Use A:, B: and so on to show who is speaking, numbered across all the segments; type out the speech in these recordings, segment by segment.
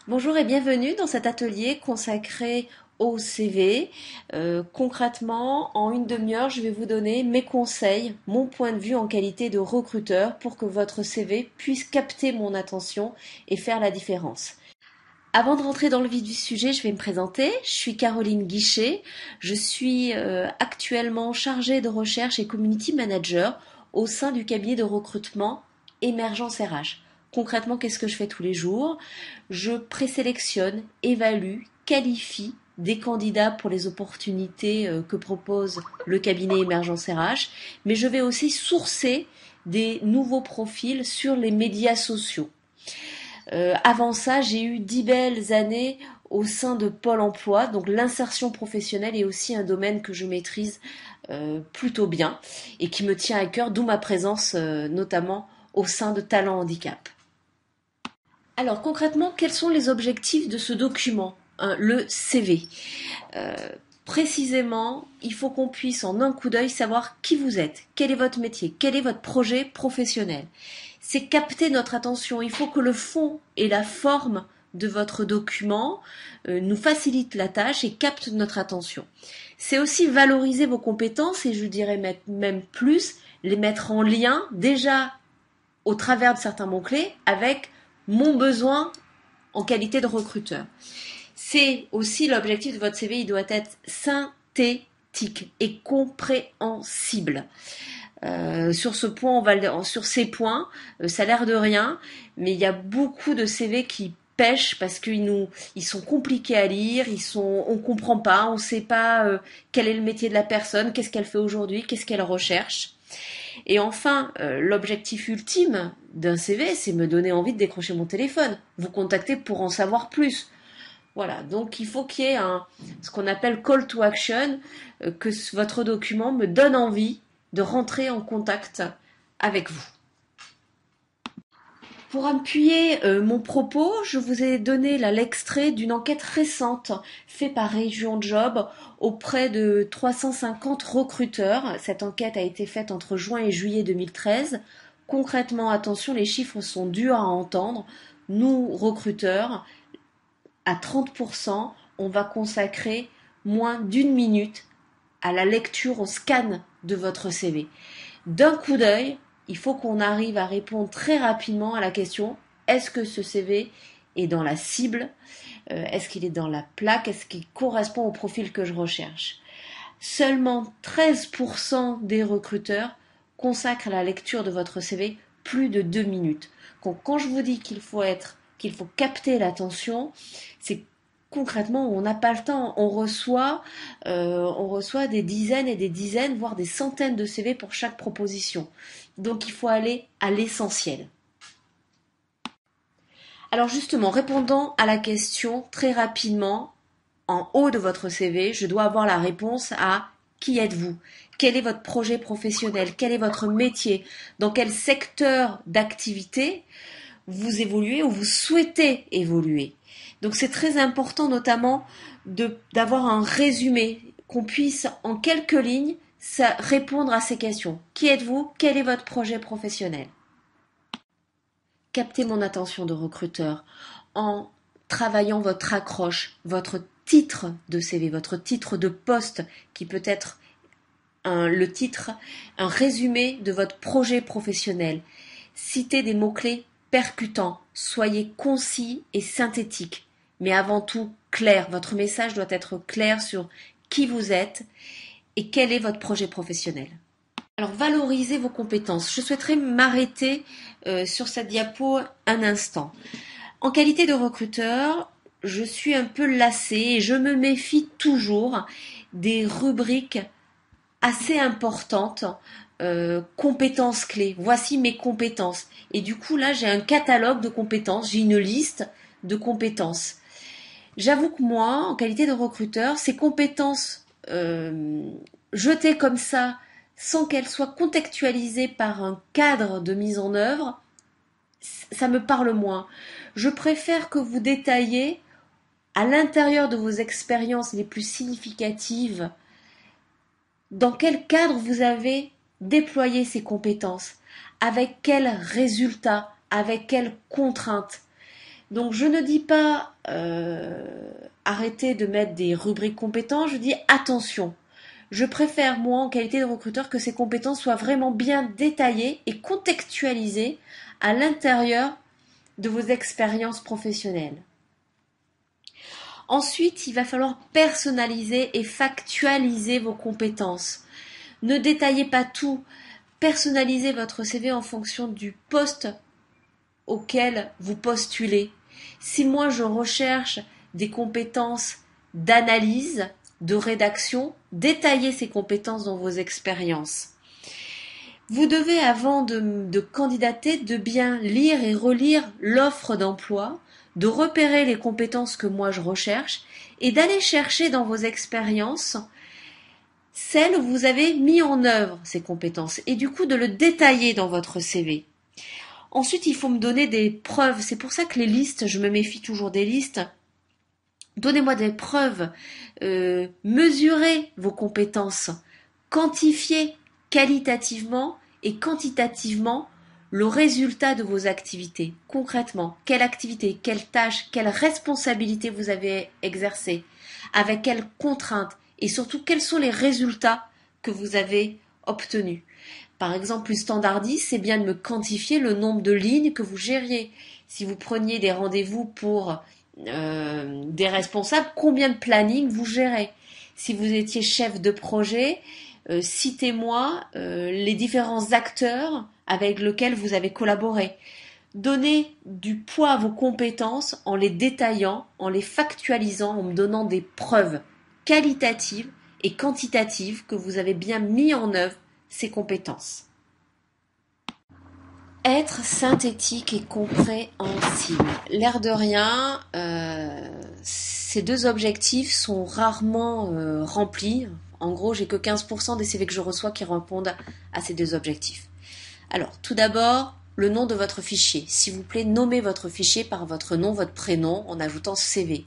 A: Bonjour et bienvenue dans cet atelier consacré au CV. Concrètement, en une demi-heure, je vais vous donner mes conseils, mon point de vue en qualité de recruteur pour que votre CV puisse capter mon attention et faire la différence. Avant de rentrer dans le vif du sujet, je vais me présenter. Je suis Caroline Guichet. Je suis actuellement chargée de recherche et community manager au sein du cabinet de recrutement Émergence RH. Concrètement, qu'est-ce que je fais tous les jours? Je présélectionne, évalue, qualifie des candidats pour les opportunités que propose le cabinet Émergence RH, mais je vais aussi sourcer des nouveaux profils sur les médias sociaux. Avant ça, j'ai eu 10 belles années au sein de Pôle emploi, donc l'insertion professionnelle est aussi un domaine que je maîtrise plutôt bien et qui me tient à cœur, d'où ma présence notamment au sein de Talent Handicap. Alors concrètement, quels sont les objectifs de ce document, hein, le CV? Précisément, il faut qu'on puisse en un coup d'œil savoir qui vous êtes, quel est votre métier, quel est votre projet professionnel. C'est capter notre attention. Il faut que le fond et la forme de votre document nous facilitent la tâche et captent notre attention. C'est aussi valoriser vos compétences et je dirais même plus, les mettre en lien déjà au travers de certains mots-clés avec mon besoin en qualité de recruteur. C'est aussi l'objectif de votre CV, il doit être synthétique et compréhensible. Sur ce point, sur ces points, ça a l'air de rien, mais il y a beaucoup de CV qui pêchent parce qu'ils sont compliqués à lire, on comprend pas, on sait pas quel est le métier de la personne, qu'est-ce qu'elle fait aujourd'hui, qu'est-ce qu'elle recherche. Et enfin, l'objectif ultime d'un CV, c'est me donner envie de décrocher mon téléphone, vous contacter pour en savoir plus. Voilà, donc il faut qu'il y ait ce qu'on appelle call to action, que votre document me donne envie de rentrer en contact avec vous. Pour appuyer mon propos, je vous ai donné l'extrait d'une enquête récente faite par Région Job auprès de 350 recruteurs. Cette enquête a été faite entre juin et juillet 2013. Concrètement, attention, les chiffres sont durs à entendre. Nous, recruteurs, à 30%, on va consacrer moins d'une minute à la lecture, au scan de votre CV. D'un coup d'œil, il faut qu'on arrive à répondre très rapidement à la question: est-ce que ce CV est dans la cible? Est-ce qu'il est dans la plaque? Est-ce qu'il correspond au profil que je recherche? Seulement 13% des recruteurs consacrent à la lecture de votre CV plus de 2 minutes. Donc, quand je vous dis qu'il faut capter l'attention, c'est concrètement, on n'a pas le temps. On reçoit des dizaines et des dizaines, voire des centaines de CV pour chaque proposition. Donc, il faut aller à l'essentiel. Alors justement, répondant à la question très rapidement, en haut de votre CV, je dois avoir la réponse à: qui êtes-vous? Quel est votre projet professionnel? Quel est votre métier? Dans quel secteur d'activité vous évoluez ou vous souhaitez évoluer? Donc c'est très important notamment d'avoir un résumé, qu'on puisse en quelques lignes répondre à ces questions. Qui êtes-vous? Quel est votre projet professionnel? Captez mon attention de recruteur en travaillant votre accroche, votre titre de CV, votre titre de poste qui peut être le titre, un résumé de votre projet professionnel. Citez des mots-clés percutants, soyez concis et synthétique, mais avant tout clair. Votre message doit être clair sur qui vous êtes et quel est votre projet professionnel. Alors, valorisez vos compétences. Je souhaiterais m'arrêter sur cette diapo un instant. En qualité de recruteur, je suis un peu lassée et je me méfie toujours des rubriques assez importantes, compétences clés. Voici mes compétences. Et du coup, là, j'ai un catalogue de compétences, j'ai une liste de compétences. J'avoue que moi, en qualité de recruteur, ces compétences jetées comme ça, sans qu'elles soient contextualisées par un cadre de mise en œuvre, ça me parle moins. Je préfère que vous détailliez à l'intérieur de vos expériences les plus significatives dans quel cadre vous avez déployé ces compétences, avec quels résultats, avec quelles contraintes. Donc je ne dis pas arrêtez de mettre des rubriques compétences, je dis attention. Je préfère, moi, en qualité de recruteur, que ces compétences soient vraiment bien détaillées et contextualisées à l'intérieur de vos expériences professionnelles. Ensuite, il va falloir personnaliser et factualiser vos compétences. Ne détaillez pas tout. Personnalisez votre CV en fonction du poste auquel vous postulez. Si moi je recherche des compétences d'analyse, de rédaction, détaillez ces compétences dans vos expériences. Vous devez, avant de candidater, de bien lire et relire l'offre d'emploi, de repérer les compétences que moi je recherche et d'aller chercher dans vos expériences celles où vous avez mis en œuvre ces compétences et du coup de le détailler dans votre CV. Ensuite, il faut me donner des preuves. C'est pour ça que les listes, je me méfie toujours des listes. Donnez-moi des preuves. Mesurez vos compétences. Quantifiez qualitativement et quantitativement le résultat de vos activités. Concrètement, quelle activité, quelle tâche, quelle responsabilité vous avez exercée, avec quelles contraintes et surtout quels sont les résultats que vous avez obtenus. Par exemple, une standardiste, c'est bien de me quantifier le nombre de lignes que vous gériez. Si vous preniez des rendez-vous pour des responsables, combien de planning vous gérez? Si vous étiez chef de projet, citez-moi les différents acteurs avec lesquels vous avez collaboré. Donnez du poids à vos compétences en les détaillant, en les factualisant, en me donnant des preuves qualitatives et quantitatives que vous avez bien mis en œuvre ces compétences. Être synthétique et compréhensible. L'air de rien, ces deux objectifs sont rarement remplis. En gros, j'ai que 15% des CV que je reçois qui répondent à ces deux objectifs. Alors, tout d'abord, le nom de votre fichier. S'il vous plaît, nommez votre fichier par votre nom, votre prénom, en ajoutant CV.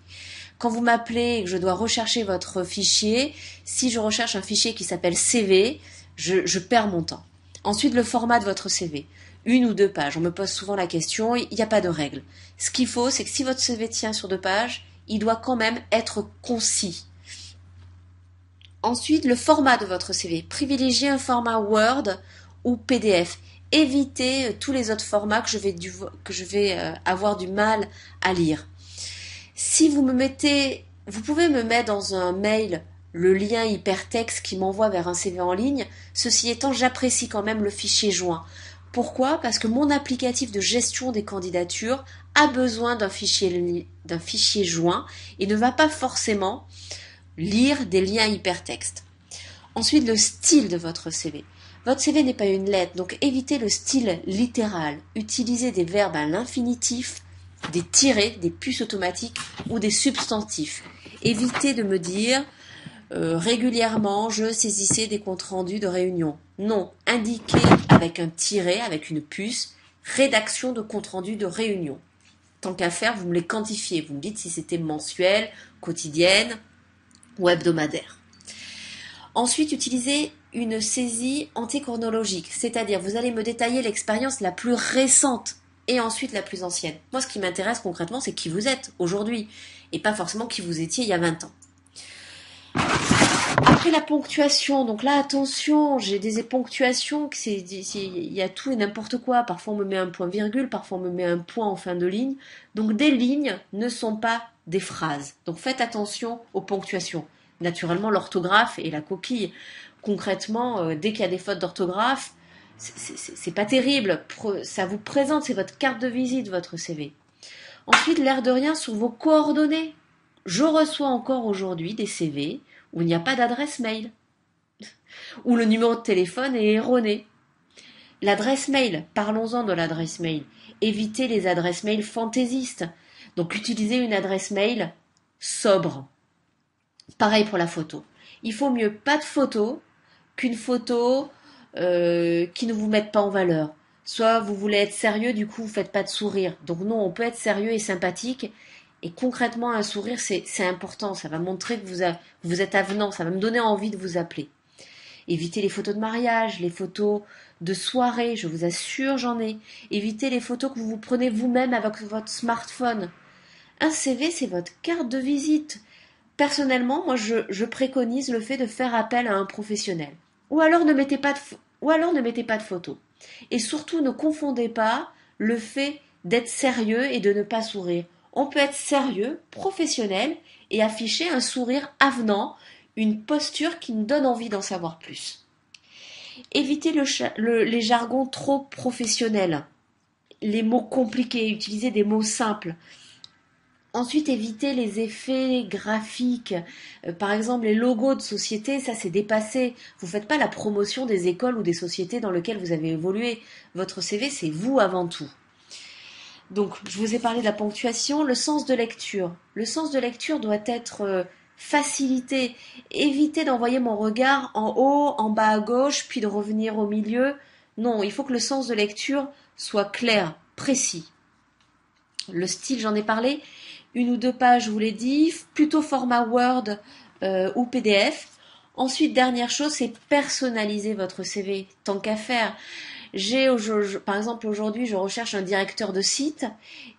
A: Quand vous m'appelez et que je dois rechercher votre fichier, si je recherche un fichier qui s'appelle CV, je perds mon temps. Ensuite, le format de votre CV. 1 ou 2 pages. On me pose souvent la question, il n'y a pas de règle. Ce qu'il faut, c'est que si votre CV tient sur 2 pages, il doit quand même être concis. Ensuite, le format de votre CV. Privilégiez un format Word ou PDF. Évitez tous les autres formats que je vais avoir du mal à lire. Si vous pouvez me mettre dans un mail le lien hypertexte qui m'envoie vers un CV en ligne. Ceci étant, j'apprécie quand même le fichier joint. Pourquoi ? Parce que mon applicatif de gestion des candidatures a besoin d'un fichier joint et ne va pas forcément lire des liens hypertextes. Ensuite, le style de votre CV. Votre CV n'est pas une lettre, donc évitez le style littéral. Utilisez des verbes à l'infinitif, des tirets, des puces automatiques ou des substantifs. Évitez de me dire régulièrement je saisissais des comptes rendus de réunion. Non, indiquez avec un tiret, avec une puce, rédaction de compte rendu de réunion. Tant qu'à faire, vous me les quantifiez. Vous me dites si c'était mensuel, quotidienne ou hebdomadaire. Ensuite, utilisez une saisie antichronologique, c'est-à-dire vous allez me détailler l'expérience la plus récente et ensuite la plus ancienne. Moi, ce qui m'intéresse concrètement, c'est qui vous êtes aujourd'hui et pas forcément qui vous étiez il y a 20 ans. Après la ponctuation, donc là attention, j'ai des ponctuations, il y a tout et n'importe quoi. Parfois on me met un point virgule, parfois on me met un point en fin de ligne. Donc des lignes ne sont pas des phrases. Donc faites attention aux ponctuations. Naturellement l'orthographe et la coquille. Concrètement, dès qu'il y a des fautes d'orthographe, c'est pas terrible. Ça vous présente, c'est votre carte de visite, votre CV. Ensuite, l'air de rien sur vos coordonnées. Je reçois encore aujourd'hui des CV où il n'y a pas d'adresse mail, où le numéro de téléphone est erroné. L'adresse mail, parlons-en de l'adresse mail. Évitez les adresses mail fantaisistes. Donc utilisez une adresse mail sobre. Pareil pour la photo. Il faut mieux pas de photo qu'une photo qui ne vous mette pas en valeur. Soit vous voulez être sérieux, du coup vous faites pas de sourire. Donc non, on peut être sérieux et sympathique. Et concrètement, un sourire, c'est important. Ça va montrer que vous êtes avenant. Ça va me donner envie de vous appeler. Évitez les photos de mariage, les photos de soirée, je vous assure, j'en ai. Évitez les photos que vous vous prenez vous-même avec votre smartphone. Un CV, c'est votre carte de visite. Personnellement, moi, je préconise le fait de faire appel à un professionnel. Ou alors ne mettez pas de photos. Et surtout, ne confondez pas le fait d'être sérieux et de ne pas sourire. On peut être sérieux, professionnel et afficher un sourire avenant, une posture qui nous donne envie d'en savoir plus. Évitez les jargons trop professionnels, les mots compliqués, utilisez des mots simples. Ensuite, évitez les effets graphiques. Par exemple, les logos de société, ça c'est dépassé. Vous ne faites pas la promotion des écoles ou des sociétés dans lesquelles vous avez évolué. Votre CV, c'est vous avant tout. Donc, je vous ai parlé de la ponctuation, le sens de lecture. Le sens de lecture doit être facilité. Évitez d'envoyer mon regard en haut, en bas à gauche, puis de revenir au milieu. Non, il faut que le sens de lecture soit clair, précis. Le style, j'en ai parlé. 1 ou 2 pages, je vous l'ai dit, plutôt format Word ou PDF. Ensuite, dernière chose, c'est personnaliser votre CV, tant qu'à faire. Par exemple, aujourd'hui, je recherche un directeur de site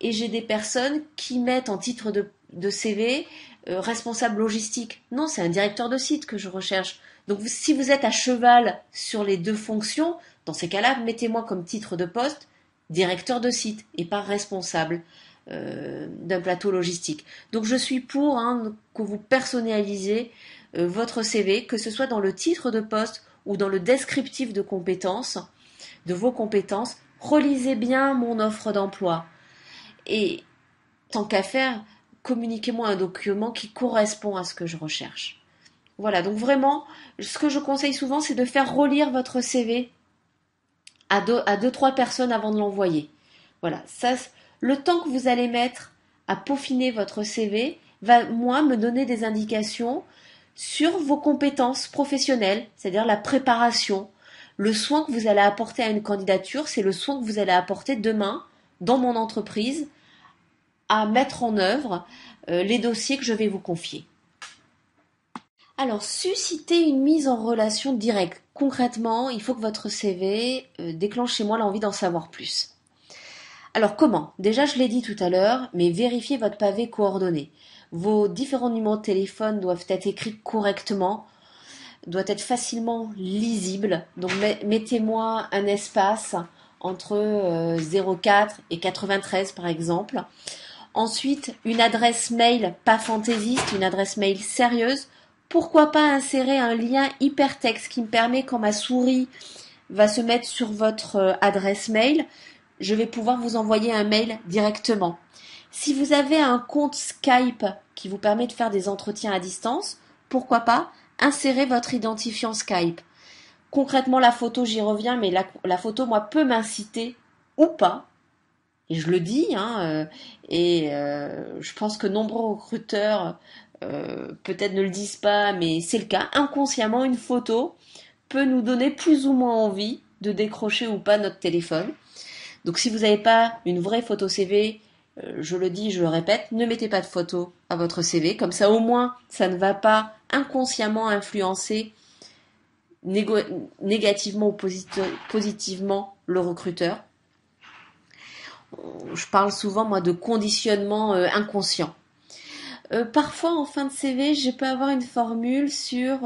A: et j'ai des personnes qui mettent en titre de CV responsable logistique. Non, c'est un directeur de site que je recherche. Donc, si vous êtes à cheval sur les 2 fonctions, dans ces cas-là, mettez-moi comme titre de poste directeur de site et pas responsable d'un plateau logistique. Donc je suis pour que vous personnalisez votre CV, que ce soit dans le titre de poste ou dans le descriptif de compétences, de vos compétences. Relisez bien mon offre d'emploi et tant qu'à faire, communiquez-moi un document qui correspond à ce que je recherche. Voilà, donc vraiment, ce que je conseille souvent, c'est de faire relire votre CV à 2-3 personnes avant de l'envoyer. Voilà, ça, le temps que vous allez mettre à peaufiner votre CV va, moi, me donner des indications sur vos compétences professionnelles, c'est-à-dire la préparation. Le soin que vous allez apporter à une candidature, c'est le soin que vous allez apporter demain dans mon entreprise à mettre en œuvre les dossiers que je vais vous confier. Alors, susciter une mise en relation directe. Concrètement, il faut que votre CV déclenche chez moi l'envie d'en savoir plus. Alors comment? Déjà, je l'ai dit tout à l'heure, mais vérifiez votre pavé coordonné. Vos différents numéros de téléphone doivent être écrits correctement, doivent être facilement lisibles. Donc mettez-moi un espace entre 04 et 93 par exemple. Ensuite, une adresse mail pas fantaisiste, une adresse mail sérieuse. Pourquoi pas insérer un lien hypertexte qui me permet, quand ma souris va se mettre sur votre adresse mail, je vais pouvoir vous envoyer un mail directement. Si vous avez un compte Skype qui vous permet de faire des entretiens à distance, pourquoi pas insérer votre identifiant Skype. Concrètement, la photo, j'y reviens, mais la photo, moi, peut m'inciter ou pas. Et je le dis, je pense que nombreux recruteurs peut-être ne le disent pas, mais c'est le cas. Inconsciemment, une photo peut nous donner plus ou moins envie de décrocher ou pas notre téléphone. Donc si vous n'avez pas une vraie photo CV, je le dis, je le répète, ne mettez pas de photo à votre CV. Comme ça, au moins, ça ne va pas inconsciemment influencer négativement ou positivement le recruteur. Je parle souvent, moi, de conditionnement inconscient. Parfois, en fin de CV, je peux avoir une formule sur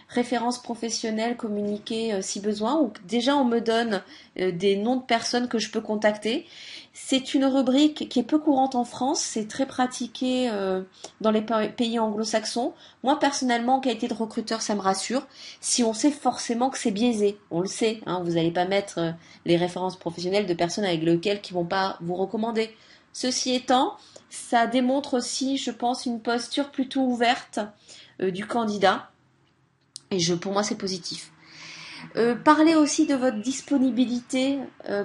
A: références professionnelles communiquées si besoin, ou déjà on me donne des noms de personnes que je peux contacter. C'est une rubrique qui est peu courante en France, c'est très pratiqué dans les pays anglo-saxons. Moi, personnellement, en qualité de recruteur, ça me rassure. Si on sait forcément que c'est biaisé, on le sait, vous n'allez pas mettre les références professionnelles de personnes avec lesquelles qui vont pas vous recommander. Ceci étant, ça démontre aussi, je pense, une posture plutôt ouverte du candidat. Et pour moi, c'est positif. Parlez aussi de votre disponibilité,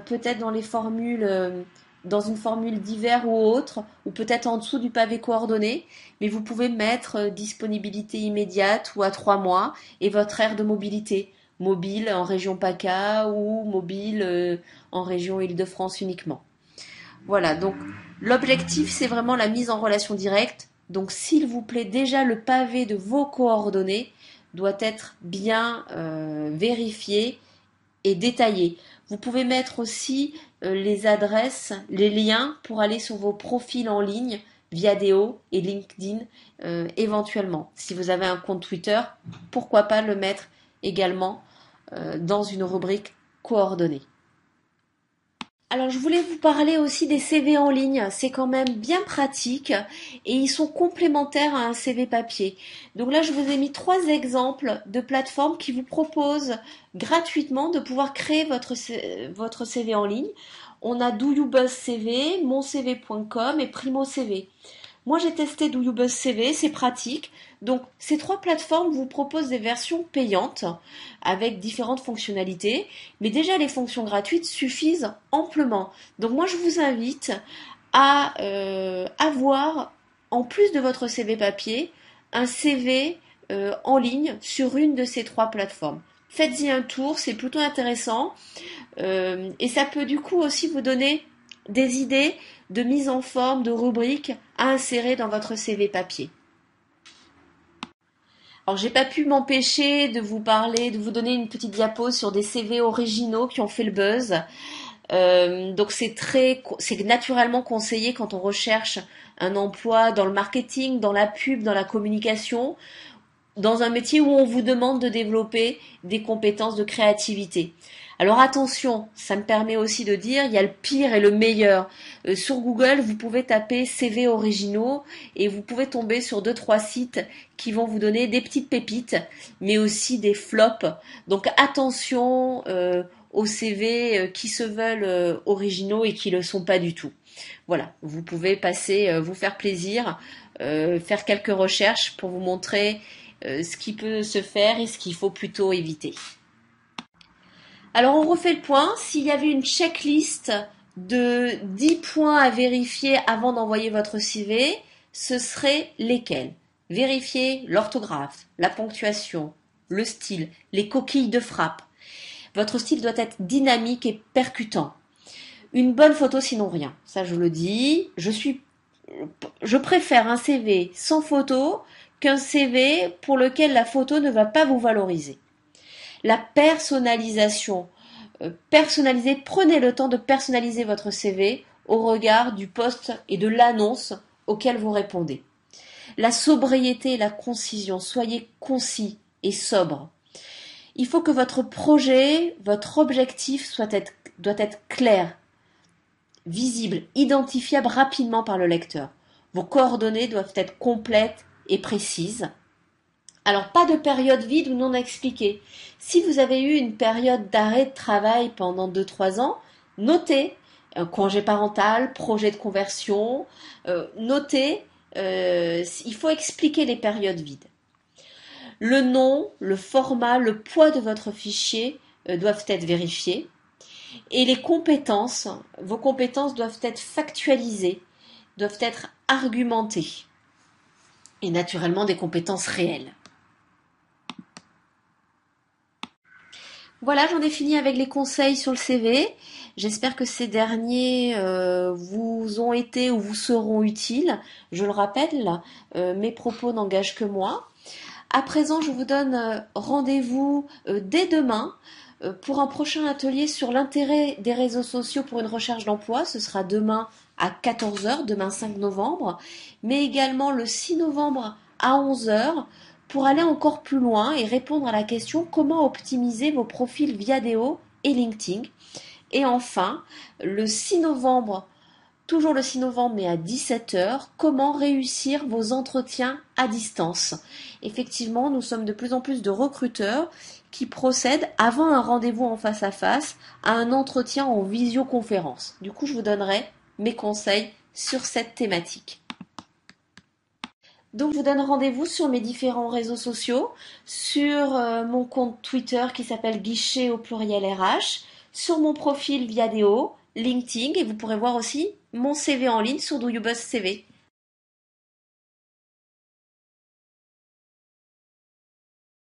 A: peut-être dans les formules, dans une formule divers ou autre, ou peut-être en dessous du pavé coordonné. Mais vous pouvez mettre disponibilité immédiate ou à 3 mois et votre aire de mobilité. Mobile en région PACA ou mobile en région Île-de-France uniquement. Voilà, donc l'objectif, c'est vraiment la mise en relation directe. Donc, s'il vous plaît, déjà le pavé de vos coordonnées doit être bien vérifié et détaillé. Vous pouvez mettre aussi les adresses, les liens pour aller sur vos profils en ligne, Viadeo et LinkedIn éventuellement. Si vous avez un compte Twitter, pourquoi pas le mettre également dans une rubrique coordonnée. Alors je voulais vous parler aussi des CV en ligne, c'est quand même bien pratique et ils sont complémentaires à un CV papier. Donc là je vous ai mis 3 exemples de plateformes qui vous proposent gratuitement de pouvoir créer votre CV en ligne. On a Do You Buzz CV, moncv.com et Primo CV. Moi, j'ai testé Do You Buzz CV, c'est pratique. Donc, ces 3 plateformes vous proposent des versions payantes avec différentes fonctionnalités. Mais déjà, les fonctions gratuites suffisent amplement. Donc, moi, je vous invite à avoir, en plus de votre CV papier, un CV en ligne sur une de ces 3 plateformes. Faites-y un tour, c'est plutôt intéressant. Et ça peut du coup aussi vous donner des idées de mise en forme, de rubriques à insérer dans votre CV papier. Alors j'ai pas pu m'empêcher de vous parler, de vous donner une petite diapo sur des CV originaux qui ont fait le buzz. Donc c'est naturellement conseillé quand on recherche un emploi dans le marketing, dans la pub, dans la communication, dans un métier où on vous demande de développer des compétences de créativité. Alors attention, ça me permet aussi de dire, il y a le pire et le meilleur. Sur Google, vous pouvez taper CV originaux et vous pouvez tomber sur 2-3 sites qui vont vous donner des petites pépites, mais aussi des flops. Donc attention aux CV qui se veulent originaux et qui ne le sont pas du tout. Voilà, vous pouvez passer, vous faire plaisir, faire quelques recherches pour vous montrer ce qui peut se faire et ce qu'il faut plutôt éviter. Alors on refait le point. S'il y avait une checklist de 10 points à vérifier avant d'envoyer votre CV, ce serait lesquels? Vérifier l'orthographe, la ponctuation, le style, les coquilles de frappe. Votre style doit être dynamique et percutant. Une bonne photo sinon rien. Ça je le dis. Je préfère un CV sans photo qu'un CV pour lequel la photo ne va pas vous valoriser. La personnalisation. Prenez le temps de personnaliser votre CV au regard du poste et de l'annonce auquel vous répondez. La sobriété et la concision. Soyez concis et sobre. Il faut que votre projet, votre objectif doit être clair, visible, identifiable rapidement par le lecteur. Vos coordonnées doivent être complètes et précises. Alors, pas de période vide ou non expliquée. Si vous avez eu une période d'arrêt de travail pendant 2-3 ans, notez congé parental, projet de conversion, notez, il faut expliquer les périodes vides. Le nom, le format, le poids de votre fichier doivent être vérifiés. Et les compétences, vos compétences doivent être factualisées, doivent être argumentées. Et naturellement des compétences réelles. Voilà, j'en ai fini avec les conseils sur le CV. J'espère que ces derniers vous ont été ou vous seront utiles. Je le rappelle, mes propos n'engagent que moi. À présent, je vous donne rendez-vous dès demain pour un prochain atelier sur l'intérêt des réseaux sociaux pour une recherche d'emploi. Ce sera demain à 14 heures, demain 5 novembre, mais également le 6 novembre à 11 heures pour aller encore plus loin et répondre à la question comment optimiser vos profils Viadeo et LinkedIn. Et enfin, le 6 novembre, toujours le 6 novembre, mais à 17 heures, comment réussir vos entretiens à distance. Effectivement, nous sommes de plus en plus de recruteurs qui procèdent, avant un rendez-vous en face à face, à un entretien en visioconférence. Du coup, je vous donnerai mes conseils sur cette thématique. Donc, je vous donne rendez-vous sur mes différents réseaux sociaux, sur mon compte Twitter qui s'appelle Guichet au pluriel RH, sur mon profil Viadeo, LinkedIn, et vous pourrez voir aussi mon CV en ligne sur Do You Buzz CV.